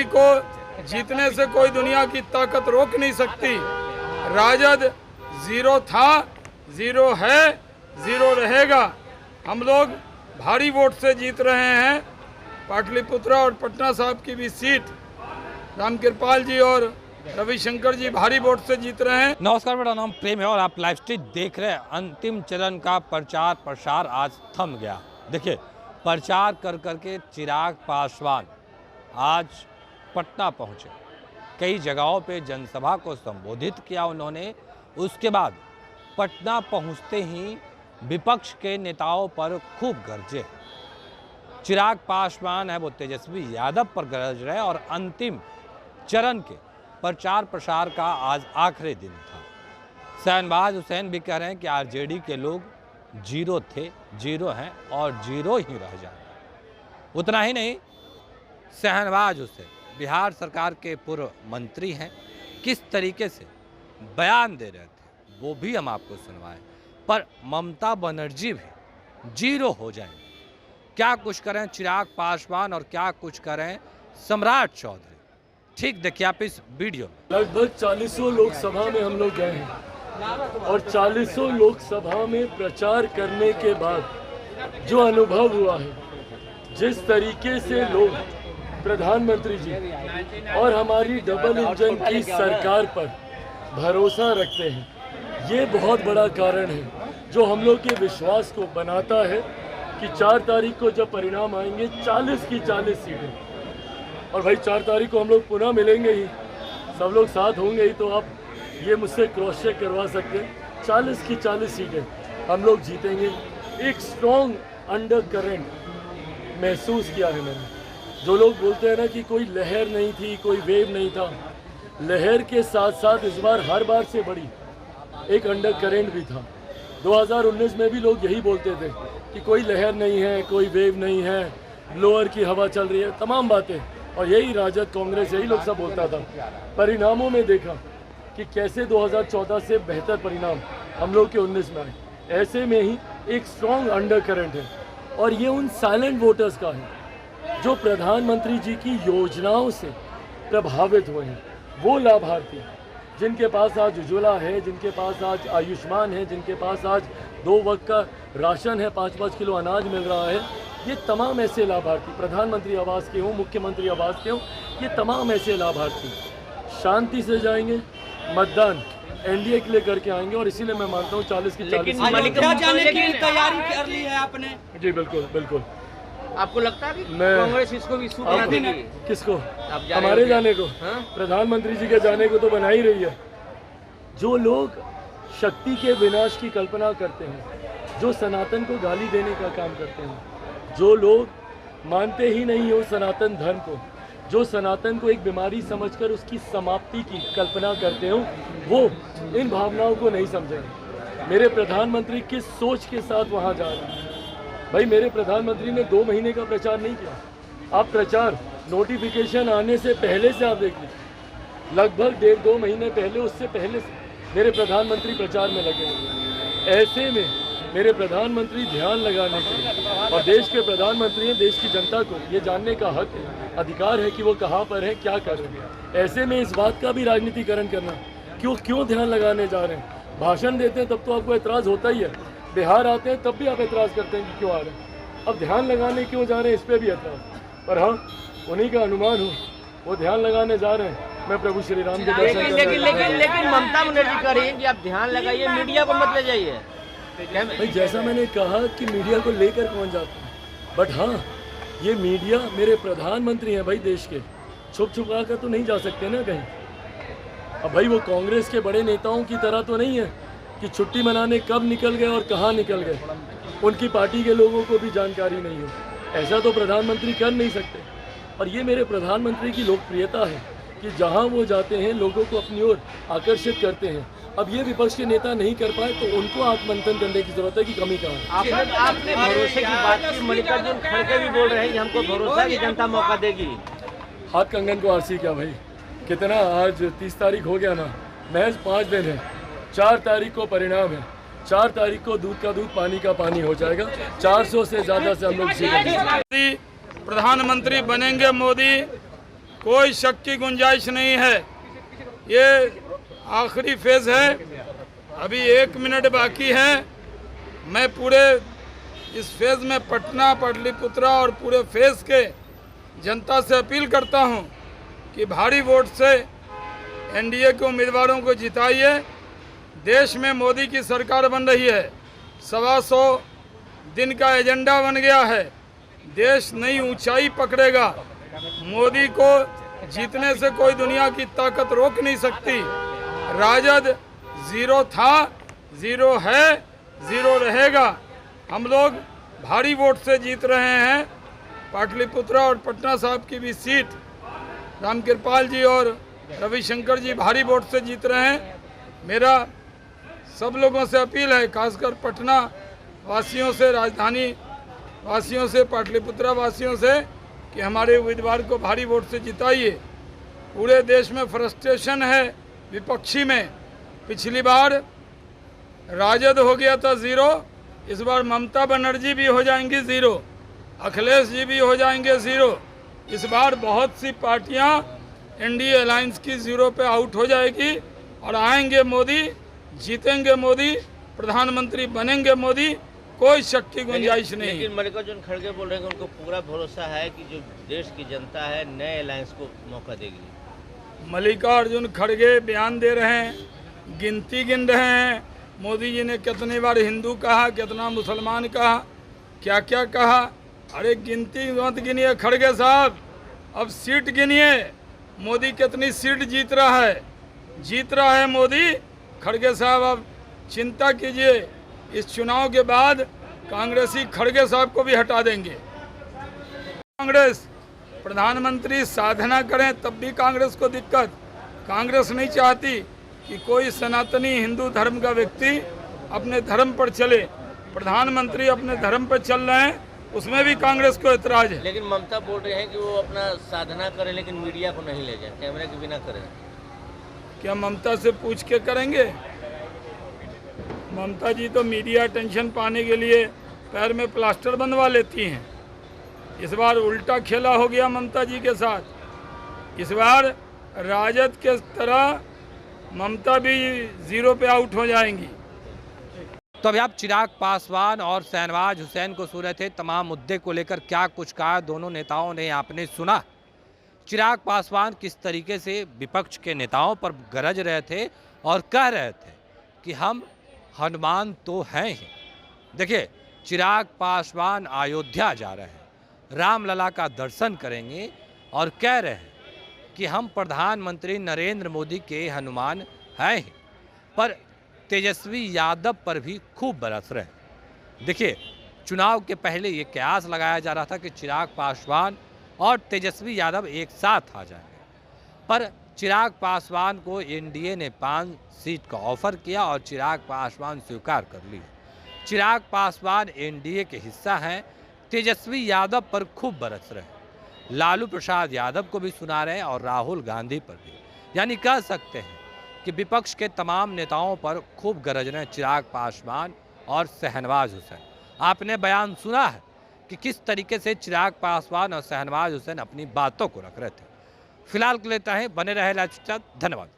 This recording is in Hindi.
को जीतने से कोई दुनिया की ताकत रोक नहीं सकती। राजद जीरो था, जीरो है, जीरो रहेगा। हम लोग भारी वोट से जीत रहे हैं। पाटलिपुत्र और पटना साहब की भी सीट रामकृपाल जी और रविशंकर जी भारी वोट से जीत रहे हैं। नमस्कार, मेरा नाम प्रेम है और आप लाइव स्ट्रीट देख रहे हैं। अंतिम चरण का प्रचार आज थम गया। देखिए, प्रचार कर करके चिराग पासवान आज पटना पहुंचे। कई जगहों पे जनसभा को संबोधित किया उन्होंने। उसके बाद पटना पहुंचते ही विपक्ष के नेताओं पर खूब गरजे। चिराग पासवान है वो तेजस्वी यादव पर गरज रहे और अंतिम चरण के प्रचार प्रसार का आज आखिरी दिन था। शहनवाज हुसैन भी कह रहे हैं कि आरजेडी के लोग जीरो थे, जीरो हैं और जीरो ही रह जाएंगे। उतना ही नहीं, शहनवाज हुसैन बिहार सरकार के पूर्व मंत्री हैं, किस तरीके से बयान दे रहे थे वो भी हम आपको सुनवाएं। पर ममता बनर्जी भी जीरो हो जाएंगे। क्या कुछ करें चिराग पासवान और क्या कुछ करें सम्राट चौधरी, ठीक देखिए आप इस वीडियो में। लगभग 40 लोकसभा में हम लोग गए हैं और 40 लोकसभा में प्रचार करने के बाद जो अनुभव हुआ है, जिस तरीके से लोग प्रधानमंत्री जी और हमारी डबल इंजन की सरकार पर भरोसा रखते हैं, ये बहुत बड़ा कारण है जो हम लोग के विश्वास को बनाता है कि 4 तारीख को जब परिणाम आएंगे 40 की 40 सीटें, और भाई 4 तारीख को हम लोग पुनः मिलेंगे ही, सब लोग साथ होंगे ही, तो आप ये मुझसे क्रॉस चेक करवा सकते हैं। 40 की 40 सीटें हम लोग जीतेंगे। एक स्ट्रॉन्ग अंडर करंट महसूस किया है मैंने। जो लोग बोलते हैं ना कि कोई लहर नहीं थी, कोई वेव नहीं था, लहर के साथ साथ इस बार हर बार से बड़ी एक अंडर करंट भी था। 2019 में भी लोग यही बोलते थे कि कोई लहर नहीं है, कोई वेव नहीं है, लोअर की हवा चल रही है, तमाम बातें, और यही राजद कांग्रेस यही लोग सब बोलता था। परिणामों में देखा कि कैसे 2014 से बेहतर परिणाम हम लोग के 19 में आए। ऐसे में ही एक स्ट्रॉन्ग अंडर करंट है और ये उन साइलेंट वोटर्स का है जो प्रधानमंत्री जी की योजनाओं से प्रभावित हुए हैं। वो लाभार्थी जिनके पास आज उज्ज्वला है, जिनके पास आज आयुष्मान है, जिनके पास आज 2 वक्त का राशन है, 5-5 किलो अनाज मिल रहा है, ये तमाम ऐसे लाभार्थी, प्रधानमंत्री आवास के हों, मुख्यमंत्री आवास के हों, ये तमाम ऐसे लाभार्थी शांति से जाएंगे, मतदान एनडीए के लिए करके आएंगे। और इसीलिए मैं मानता हूँ 40 की 40 जाने की तैयारी कर ली है आपने? जी बिल्कुल बिल्कुल। आपको लगता है कि कांग्रेस इसको भी बना देगी? किसको? हमारे जाने को? प्रधानमंत्री जी के जाने को तो बना ही रही है। जो लोग शक्ति के विनाश की कल्पना करते हैं, जो सनातन को गाली देने का काम करते हैं, जो लोग मानते ही नहीं हो सनातन धर्म को, जो सनातन को एक बीमारी समझकर उसकी समाप्ति की कल्पना करते हो, वो इन भावनाओं को नहीं समझेंगे। मेरे प्रधानमंत्री किस सोच के साथ वहाँ जा रहे हैं? भाई, मेरे प्रधानमंत्री ने 2 महीने का प्रचार नहीं किया। आप प्रचार नोटिफिकेशन आने से पहले से आप देख लीजिए, लगभग 1.5-2 महीने पहले, उससे पहले से मेरे प्रधानमंत्री प्रचार में लगे हुए। ऐसे में मेरे प्रधानमंत्री ध्यान लगाने के लिए, और देश के प्रधानमंत्री हैं, देश की जनता को ये जानने का हक है, अधिकार है कि वो कहाँ पर है, क्या कर रहे हैं। ऐसे में इस बात का भी राजनीतिकरण करना, क्यों ध्यान लगाने जा रहे हैं? भाषण देते हैं तब तो आपको एतराज़ होता ही है, बिहार आते हैं तब भी आप एतराज़ करते हैं कि क्यों आ रहे हैं। अब ध्यान लगाने क्यों जा रहे हैं, इस पर भी एतराज़। पर हाँ, उन्हीं का अनुमान हो, वो ध्यान लगाने जा रहे हैं। मैं प्रभु श्री राम के दर्शन लेकिन ममता बनर्जी कह रही है कि आप ध्यान लगाइए, मीडिया को मत ले जाइए। भाई, जैसा मैंने कहा कि मीडिया को लेकर कौन जाता है, बट हाँ, ये मीडिया मेरे प्रधानमंत्री हैं भाई देश के, छुप छुपा कर तो नहीं जा सकते ना कहीं। अब भाई, वो कांग्रेस के बड़े नेताओं की तरह तो नहीं है कि छुट्टी मनाने कब निकल गए और कहाँ निकल गए, उनकी पार्टी के लोगों को भी जानकारी नहीं हो। ऐसा तो प्रधानमंत्री कर नहीं सकते। और ये मेरे प्रधानमंत्री की लोकप्रियता है कि जहाँ वो जाते हैं लोगों को अपनी ओर आकर्षित करते हैं। अब ये विपक्ष के नेता नहीं कर पाए तो उनको आत्ममंथन करने की जरूरत है कि कमी कहाँ है। आपने भरोसे की बात की, मल्लिकार्जुन खड़गे भी बोल रहे हैं कि हमको भरोसा है कि जनता मौका देगी। हाथ कंगन को आरसी क्या भाई, कितना आज 30 तारीख हो गया ना, महज 5 दिन है। 4 तारीख को परिणाम है, 4 तारीख को दूध का दूध पानी का पानी हो जाएगा। 400 से ज़्यादा से हम लोग जीतेंगे। प्रधानमंत्री बनेंगे मोदी, कोई शक की गुंजाइश नहीं है। ये आखिरी फेज है, अभी 1 मिनट बाकी है। मैं पूरे इस फेज में पटना, पाटलिपुत्रा और पूरे फेज के जनता से अपील करता हूं कि भारी वोट से एनडीए के उम्मीदवारों को जिताइए। देश में मोदी की सरकार बन रही है, 125 दिन का एजेंडा बन गया है। देश नई ऊंचाई पकड़ेगा। मोदी को जीतने से कोई दुनिया की ताकत रोक नहीं सकती। राजद जीरो था, जीरो है, जीरो रहेगा। हम लोग भारी वोट से जीत रहे हैं। पाटलिपुत्रा और पटना साहब की भी सीट रामकृपाल जी और रविशंकर जी भारी वोट से जीत रहे हैं। मेरा सब लोगों से अपील है, खासकर पटना वासियों से, राजधानी वासियों से, पाटलिपुत्रा वासियों से, कि हमारे उम्मीदवार को भारी वोट से जिताइए। पूरे देश में फ्रस्ट्रेशन है विपक्षी में। पिछली बार राजद हो गया था जीरो, इस बार ममता बनर्जी भी हो जाएंगी जीरो, अखिलेश जी भी हो जाएंगे जीरो। इस बार बहुत सी पार्टियां एनडीए अलायंस की जीरो पे आउट हो जाएगी और आएंगे मोदी, जीतेंगे मोदी, प्रधानमंत्री बनेंगे मोदी। कोई शक की गुंजाइश नहीं। लेकिन मल्लिकार्जुन खड़गे बोल रहे हैं कि उनको पूरा भरोसा है कि जो देश की जनता है नए अलायंस को मौका देगी। मल्लिकार्जुन खड़गे बयान दे रहे हैं, गिनती गिन रहे हैं। मोदी जी ने कितनी बार हिंदू कहा, कितना मुसलमान कहा, क्या क्या कहा। अरे गिनती मत गिनिए खड़गे साहब, अब सीट गिनिए। मोदी कितनी सीट जीत रहा है, जीत रहा है मोदी। खड़गे साहब अब चिंता कीजिए, इस चुनाव के बाद कांग्रेसी खड़गे साहब को भी हटा देंगे। कांग्रेस प्रधानमंत्री साधना करें तब भी कांग्रेस को दिक्कत। कांग्रेस नहीं चाहती कि कोई सनातनी हिंदू धर्म का व्यक्ति अपने धर्म पर चले। प्रधानमंत्री अपने धर्म पर चल रहे हैं, उसमें भी कांग्रेस को एतराज है। लेकिन ममता बोल रहे हैं कि वो अपना साधना करें लेकिन मीडिया को नहीं ले जाए, कैमरे के बिना करें। क्या ममता से पूछ के करेंगे? ममता जी तो मीडिया अटेंशन पाने के लिए पैर में प्लास्टर बंधवा लेती हैं। इस बार उल्टा खेला हो गया ममता जी के साथ। इस बार राजद के तरह ममता भी जीरो पे आउट हो जाएंगी। तो अभी आप चिराग पासवान और शहनवाज हुसैन को सुन रहे थे। तमाम मुद्दे को लेकर क्या कुछ कहा दोनों नेताओं ने आपने सुना। चिराग पासवान किस तरीके से विपक्ष के नेताओं पर गरज रहे थे और कह रहे थे कि हम हनुमान तो हैं ही। देखिए, चिराग पासवान अयोध्या जा रहे हैं, रामलला का दर्शन करेंगे और कह रहे हैं कि हम प्रधानमंत्री नरेंद्र मोदी के हनुमान हैं ही। पर तेजस्वी यादव पर भी खूब बरस रहे हैं। देखिए, चुनाव के पहले ये कयास लगाया जा रहा था कि चिराग पासवान और तेजस्वी यादव एक साथ आ जाएंगे, पर चिराग पासवान को एनडीए ने 5 सीट का ऑफर किया और चिराग पासवान स्वीकार कर ली। चिराग पासवान एनडीए के हिस्सा हैं। तेजस्वी यादव पर खूब बरस रहे हैं, लालू प्रसाद यादव को भी सुना रहे हैं और राहुल गांधी पर भी। यानी कह सकते हैं कि विपक्ष के तमाम नेताओं पर खूब गरज रहे हैं चिराग पासवान और शहनवाज हुसैन। आपने बयान सुना है कि किस तरीके से चिराग पासवान और शहनवाज हुसैन अपनी बातों को रख रहे थे। फिलहाल के लिए बने रहे लाइव। धन्यवाद।